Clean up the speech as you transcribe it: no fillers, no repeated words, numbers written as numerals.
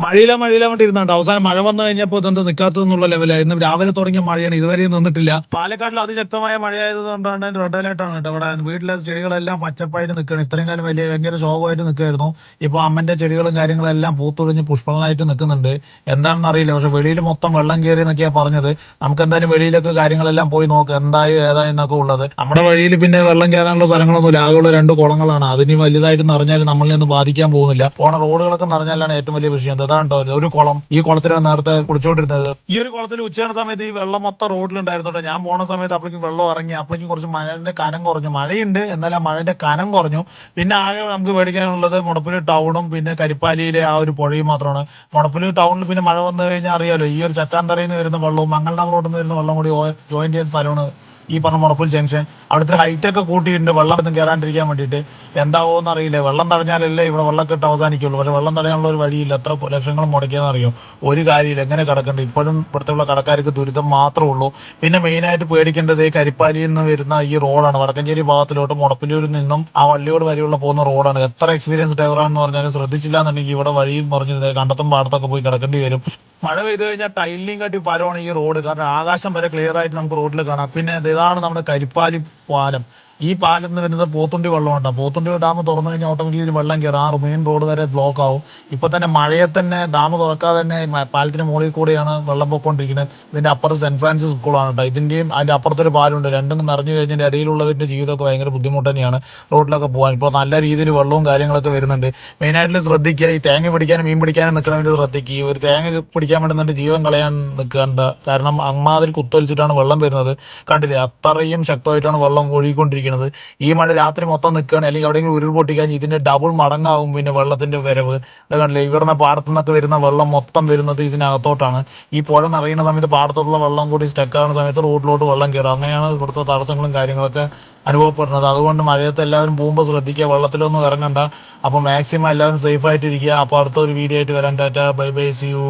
മഴയില്ല വേണ്ടി ഇരുന്നുണ്ട്. അവസാനം മഴ വന്നു കഴിഞ്ഞപ്പോൾ ഇതെന്ത് നിൽക്കാത്തതെന്നുള്ള ലെവലായി. ഇന്ന് രാവിലെ തുടങ്ങിയ മഴയാണ്, ഇതുവരെയും നിന്നിട്ടില്ല. പാലക്കാട്ടിൽ അതിശക്തമായ മഴയായതുകൊണ്ടാണ് റെഡ് അലേർട്ടാണ് കേട്ടോ. ഇവിടെ വീട്ടിലെ ചെടികളെല്ലാം പച്ചപ്പായിട്ട് നിൽക്കുകയാണ്. ഇത്രയും കാലം ഭയങ്കര ശോകമായിട്ട് നിൽക്കുമായിരുന്നു. ഇപ്പോൾ അമ്മന്റെ ചെടികളും കാര്യങ്ങളെല്ലാം പൂത്തൊഴിഞ്ഞ് പുഷ്പങ്ങളായിട്ട് നിൽക്കുന്നുണ്ട്. എന്താണെന്ന് അറിയില്ല. പക്ഷെ വെളിയിൽ മൊത്തം വെള്ളം കയറി എന്നൊക്കെയാണ് പറഞ്ഞത്. നമുക്ക് എന്തായാലും വെളിയിലൊക്കെ കാര്യങ്ങളെല്ലാം പോയി നോക്കാം എന്തായി ഏതായി എന്നൊക്കെ ഉള്ളത്. നമ്മുടെ വഴിയിൽ പിന്നെ വെള്ളം കയറാനുള്ള സ്ഥലങ്ങളൊന്നുമില്ല. ആകെയുള്ള 2 കുളങ്ങളാണ്. അതിന് വലുതായിട്ട് നിറഞ്ഞാൽ നമ്മളെ ഒന്നും ബാധിക്കാൻ പോകുന്നില്ല. പോണ റോഡുകളൊക്കെ നിറഞ്ഞാലാണ് ഏറ്റവും വലിയ വിഷയം. അതാണ്ടോ ഒരു കുളം, ഈ കുളത്തിലാണ് നേരത്തെ കുടിച്ചോണ്ടിരുന്നത്. ഈ ഒരു കുളത്തിൽ ഉച്ചയുടെ സമയത്ത് ഈ വെള്ളം മൊത്തം റോഡിലുണ്ടായിരുന്നു. ഞാൻ പോണ സമയത്ത് അപ്പോഴേക്കും വെള്ളം ഇറങ്ങി. അപ്പോഴേക്കും കുറച്ച് മഴന്റെ കനം കുറഞ്ഞു. മഴയുണ്ട്, എന്നാൽ ആ മഴന്റെ കനം കുറഞ്ഞു. പിന്നെ ആകെ നമുക്ക് മേടിക്കാനുള്ളത് മുടപ്പില് ടൗണും പിന്നെ കരിപ്പാലിയിലെ ആ ഒരു പുഴയും മാത്രമാണ്. മുടപ്പില് ടൗണിൽ പിന്നെ മഴ വന്നു കഴിഞ്ഞാൽ അറിയാലോ, ഈ ഒരു ചറ്റാന്തറയിൽ നിന്ന് വരുന്ന വെള്ളവും മംഗളാം റോഡിൽ നിന്ന് വരുന്ന വെള്ളം കൂടി ജോയിൻ ചെയ്യുന്ന സ്ഥലമാണ് ഈ പറഞ്ഞ മുടപ്പിൽ ജംഗ്ഷൻ. അവിടുത്തെ ഹൈറ്റ് ഒക്കെ കൂട്ടിയിട്ടുണ്ട് വെള്ളം ഒന്നും കയറാണ്ടിരിക്കാൻ വേണ്ടിയിട്ട്. എന്താവോന്ന് അറിയില്ല. വെള്ളം തടഞ്ഞാലല്ലേ ഇവിടെ വെള്ളക്കെട്ട് അവസാനിക്കുള്ളൂ. പക്ഷെ വെള്ളം തടയാനുള്ള ഒരു വഴിയില്ല. എത്ര ലക്ഷങ്ങൾ മുടക്കിയെന്ന് അറിയോ? ഒരു കാര്യമില്ല. എങ്ങനെ കിടക്കണ്ട് ഇപ്പോഴും ഇവിടുത്തെ കടക്കാർക്ക് ദുരിതം മാത്രമേ ഉള്ളൂ. പിന്നെ മെയിനായിട്ട് പേടിക്കേണ്ടത് കരിപ്പാലിയിൽ നിന്ന് വരുന്ന ഈ റോഡാണ്. വടക്കഞ്ചേരി ഭാഗത്തിലോട്ട് മുടപ്പിലൂരിൽ നിന്നും ആ വള്ളിയോട് വരെയുള്ള പോകുന്ന റോഡാണ്. എത്ര എക്സ്പീരിയൻസ് ഡ്രൈവറാണെന്ന് പറഞ്ഞാലും ശ്രദ്ധിച്ചില്ല എന്നുണ്ടെങ്കിൽ ഇവിടെ വഴിയും പറഞ്ഞു കണ്ടത്തും പാടത്തൊക്കെ പോയി കിടക്കേണ്ടി വരും. മഴ പെയ്ത് കഴിഞ്ഞാൽ ടൈലിനെയും കാട്ടി പാലമാണ് ഈ റോഡ്. കാരണം ആകാശം വരെ ക്ലിയർ ആയിട്ട് നമുക്ക് റോഡിൽ കാണാം. പിന്നെ ഇതാണ് നമ്മുടെ കരിപ്പാലി പാലം. ഈ പാലം എന്ന് വരുന്നത് പോത്തുണ്ടി വെള്ളമുണ്ടാകും. പോത്തുണ്ടി ഡാം തുറന്നു കഴിഞ്ഞാൽ ഓട്ടോമാറ്റിക്കലി വെള്ളം കയറും. ആ മെയിൻ റോഡ് വരെ ബ്ലോക്ക് ആവും. ഇപ്പൊ തന്നെ മഴയെ തന്നെ ഡാം തുറക്കാതെ തന്നെ പാലത്തിന് മുകളിൽ കൂടെയാണ് വെള്ളം പൊക്കോണ്ടിരിക്കുന്നത്. ഇതിന്റെ അപ്പുറത്ത് സെന്റ് ഫ്രാൻസിസ് സ്കൂളാണ് കേട്ടോ. ഇതിന്റെയും അതിന്റെ അപ്പുറത്തൊരു പാലുണ്ട്. രണ്ടും നിറഞ്ഞു കഴിഞ്ഞതിന്റെ ഇടയിലുള്ളവരുടെ ജീവിതമൊക്കെ ഭയങ്കര ബുദ്ധിമുട്ട് തന്നെയാണ് റോഡിലൊക്കെ പോകാൻ. ഇപ്പോൾ നല്ല രീതിയിൽ വെള്ളവും കാര്യങ്ങളൊക്കെ വരുന്നുണ്ട്. മെയിനായിട്ട് ശ്രദ്ധിക്കുക, ഈ തേങ്ങ പിടിക്കാനും മീൻ പിടിക്കാനും നിൽക്കാൻ വേണ്ടി ശ്രദ്ധിക്കുക. ഈ ഒരു തേങ്ങ പിടിക്കാൻ വേണ്ടി ജീവൻ കളയാൻ നിൽക്കേണ്ട. കാരണം അമ്മാതിരി കുത്തൊലിച്ചിട്ടാണ് വെള്ളം വരുന്നത്. കണ്ടില്ലേ, അത്രയും ശക്തമായിട്ടാണ് വെള്ളം ഒഴുകിക്കൊണ്ടിരിക്കുന്നത്. ഈ മഴ രാത്രി മൊത്തം നിൽക്കുകയാണ്. അല്ലെങ്കിൽ എവിടെയെങ്കിലും ഉരുൾപൊട്ടിക്കാൻ ഇതിന്റെ ഡബിൾ മടങ്ങാവും പിന്നെ വെള്ളത്തിന്റെ വരവ്. അത് കണ്ടില്ലേ, ഇവിടുന്ന് പാടത്തു നിന്നൊക്കെ വരുന്ന വെള്ളം മൊത്തം വരുന്നത് ഇതിനകത്തോട്ടാണ്. ഈ പുഴ നിറയുന്ന സമയത്ത് പാടത്തോട്ടുള്ള വെള്ളം കൂടി സ്റ്റക്ക് ആവുന്ന സമയത്ത് റോഡിലോട്ട് വെള്ളം കയറും. അങ്ങനെയാണ് ഇവിടുത്തെ തടസ്സങ്ങളും കാര്യങ്ങളൊക്കെ അനുഭവപ്പെടുന്നത്. അതുകൊണ്ട് മഴയത്ത് എല്ലാവരും പോകുമ്പോൾ ശ്രദ്ധിക്കുക, വെള്ളത്തിലൊന്നും ഇറങ്ങണ്ട. അപ്പോൾ മാക്സിമം എല്ലാവരും സേഫ് ആയിട്ടിരിക്കുക. അപ്പോൾ അടുത്തൊരു വീഡിയോ ആയിട്ട് വരാൻ. Tata, bye bye, see U.